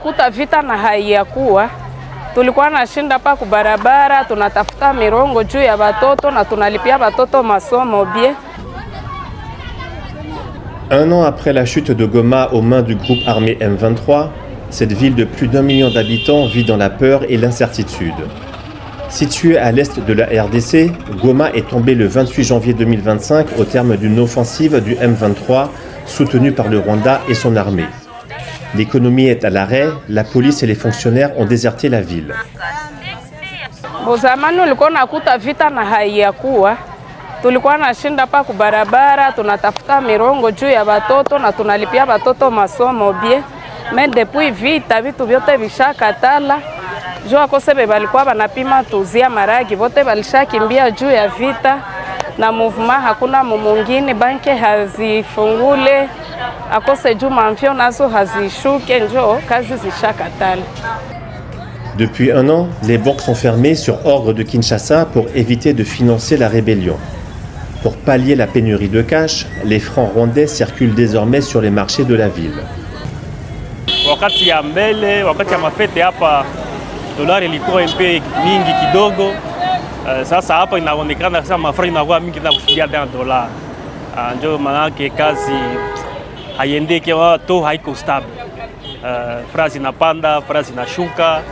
nakuta vita na haiyakuwa. Tulikuwa nashinda pa kubarabara, tunatafuta mirongo juu ya watoto na tunalipia watoto masomo bien. Un an après la chute de Goma aux mains du groupe armé M23, cette ville de plus d'1 million d'habitants vit dans la peur et l'incertitude. Située à l'est de la RDC, Goma est tombée le 28 janvier 2025 au terme d'une offensive du M23 soutenue par le Rwanda et son armée. L'économie est à l'arrêt, la police et les fonctionnaires ont déserté la ville. Bozamani ulikuwa nakuta vita na haiyakuwa. Tulikuwa nashinda pa kubarabara, tunatafuta mirongo juu ya watoto na tunalipia watoto masomo bien. Mais depuis vita vitu vyote vishakatala. Jua kosebe balikuwa banapima tuzia maragi, vote balishakimbia juu ya vita na mouvement hakuna mumungine, banke hazifungule, akose juma mfyo nazo hazishuke, njo kazi zishakatala. Depuis un an, les banques sont fermées sur ordre de Kinshasa pour éviter de financer la rébellion. Pour pallier la pénurie de cash, les francs rwandais circulent désormais sur les marchés de la ville. Wakati ya mbele, wakati ya mafete hapa dolari ilikuwa mpe mingi kidogo. Sasa hapa inaonekana kama mafranga inakuwa mingi na kushindia tena dola. Ndio maana kazi haiendeki, watu haiko stable. Frasi inapanda, frasi inashuka.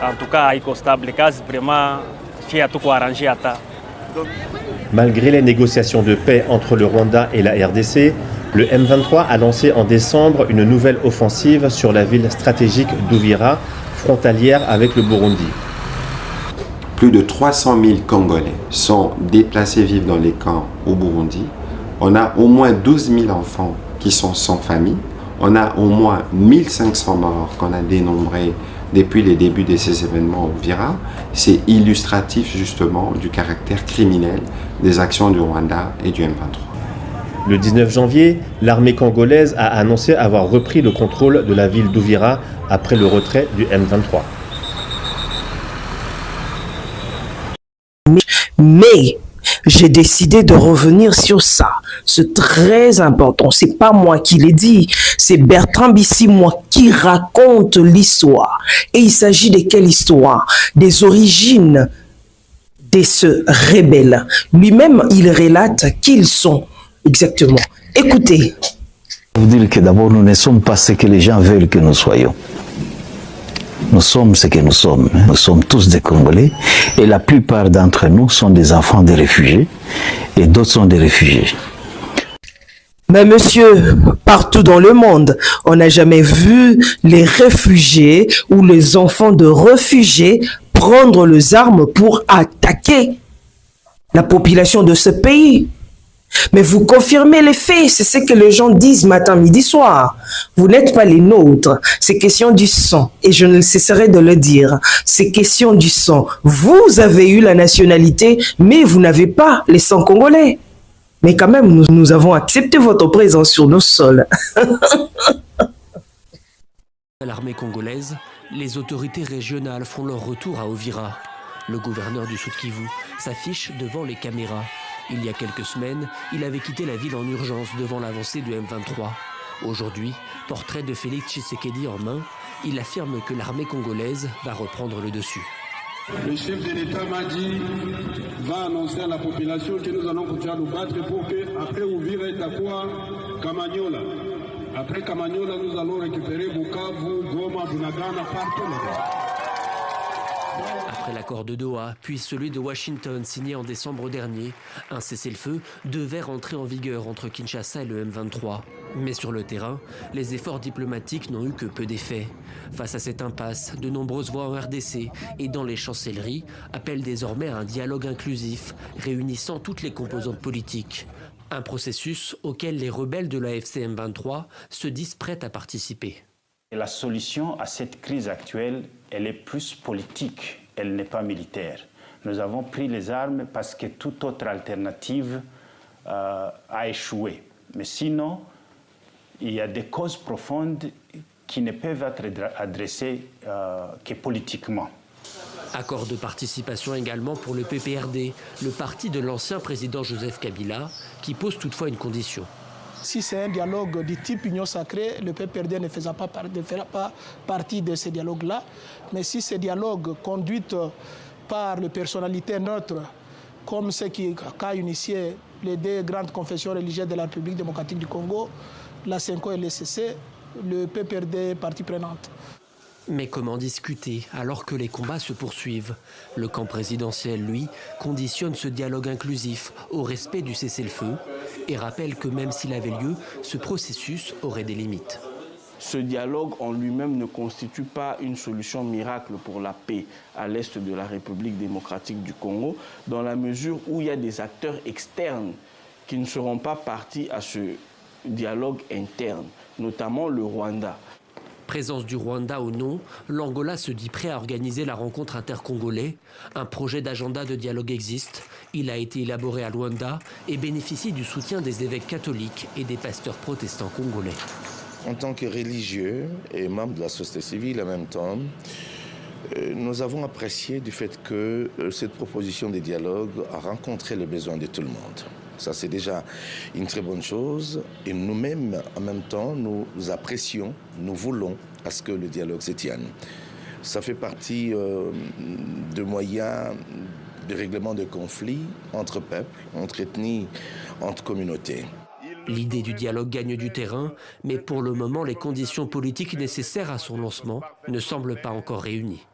En tout cas, haiko stable. Kazi vraiment chez tout quoi arranger ata. Malgré les négociations de paix entre le Rwanda et la RDC, le M23 a lancé en décembre une nouvelle offensive sur la ville stratégique d'Uvira, frontalière avec le Burundi. Plus de 300 000 Congolais sont déplacés vivre dans les camps au Burundi. On a au moins 12 000 enfants qui sont sans famille. On a au moins 1500 morts qu'on a dénombrés depuis les débuts de ces événements au Uvira. C'est illustratif justement du caractère criminel des actions du Rwanda et du M23. Le 19 janvier, l'armée congolaise a annoncé avoir repris le contrôle de la ville d'Uvira après le retrait du M23. Mais j'ai décidé de revenir sur ça. C'est très important. C'est pas moi qui l'ai dit. C'est Bertrand Bisimwa qui raconte l'histoire. Et il s'agit de quelle histoire? Des origines de ce rebelle. Lui-même, il relate qui ils sont exactement. Écoutez. Je veux dire que d'abord, nous ne sommes pas ce que les gens veulent que nous soyons. Nous sommes ce que nous sommes. Nous sommes tous des Congolais et la plupart d'entre nous sont des enfants de réfugiés et d'autres sont des réfugiés. Mais monsieur, partout dans le monde, on n'a jamais vu les réfugiés ou les enfants de réfugiés prendre les armes pour attaquer la population de ce pays. Mais vous confirmez les faits, c'est ce que les gens disent matin, midi, soir. Vous n'êtes pas les nôtres, c'est question du sang. Et je ne cesserai de le dire, c'est question du sang. Vous avez eu la nationalité, mais vous n'avez pas les sangs congolais. Mais quand même, nous avons accepté votre présence sur nos sols. L'armée congolaise, les autorités régionales font leur retour à Uvira. Le gouverneur du Sud-Kivu s'affiche devant les caméras. Il y a quelques semaines, il avait quitté la ville en urgence devant l'avancée du M23. Aujourd'hui, portrait de Félix Tshisekedi en main, il affirme que l'armée congolaise va reprendre le dessus. Le chef de l'État m'a dit, va annoncer à la population que nous allons continuer à nous battre pour qu'après Uvira et Takwa, Kamanyola. Après Kamanyola, nous allons récupérer Bukavu, Goma, Bunagana, partout là-bas. Après l'accord de Doha, puis celui de Washington signé en décembre dernier, un cessez-le-feu devait rentrer en vigueur entre Kinshasa et le M23. Mais sur le terrain, les efforts diplomatiques n'ont eu que peu d'effet. Face à cette impasse, de nombreuses voix en RDC et dans les chancelleries appellent désormais à un dialogue inclusif, réunissant toutes les composantes politiques. Un processus auquel les rebelles de l'AFC M23 se disent prêts à participer. La solution à cette crise actuelle, elle est plus politique. Elle n'est pas militaire. Nous avons pris les armes parce que toute autre alternative a échoué. Mais sinon, il y a des causes profondes qui ne peuvent être adressées que politiquement. Accord de participation également pour le PPRD, le parti de l'ancien président Joseph Kabila, qui pose toutefois une condition. Si c'est un dialogue du type Union sacrée, le PPRD ne fera pas partie de ce dialogue-là. Mais si ce dialogue conduit par les personnalités neutres, comme ce qu'a initié les deux grandes confessions religieuses de la République démocratique du Congo, la CENCO et l'ECC, le PPRD est partie prenante. Mais comment discuter alors que les combats se poursuivent? Le camp présidentiel, lui, conditionne ce dialogue inclusif au respect du cessez-le-feu et rappelle que même s'il avait lieu, ce processus aurait des limites. Ce dialogue en lui-même ne constitue pas une solution miracle pour la paix à l'est de la République démocratique du Congo, dans la mesure où il y a des acteurs externes qui ne seront pas partis à ce dialogue interne, notamment le Rwanda. Présence du Rwanda ou non, l'Angola se dit prêt à organiser la rencontre intercongolais. Un projet d'agenda de dialogue existe. Il a été élaboré à Luanda et bénéficie du soutien des évêques catholiques et des pasteurs protestants congolais. En tant que religieux et membre de la société civile en même temps, nous avons apprécié du fait que cette proposition de dialogue a rencontré les besoins de tout le monde. Ça, c'est déjà une très bonne chose. Et nous-mêmes, en même temps, nous apprécions, nous voulons à ce que le dialogue se tienne. Ça fait partie de moyens de règlement de conflits entre peuples, entre ethnies, entre communautés. L'idée du dialogue gagne du terrain, mais pour le moment, les conditions politiques nécessaires à son lancement ne semblent pas encore réunies.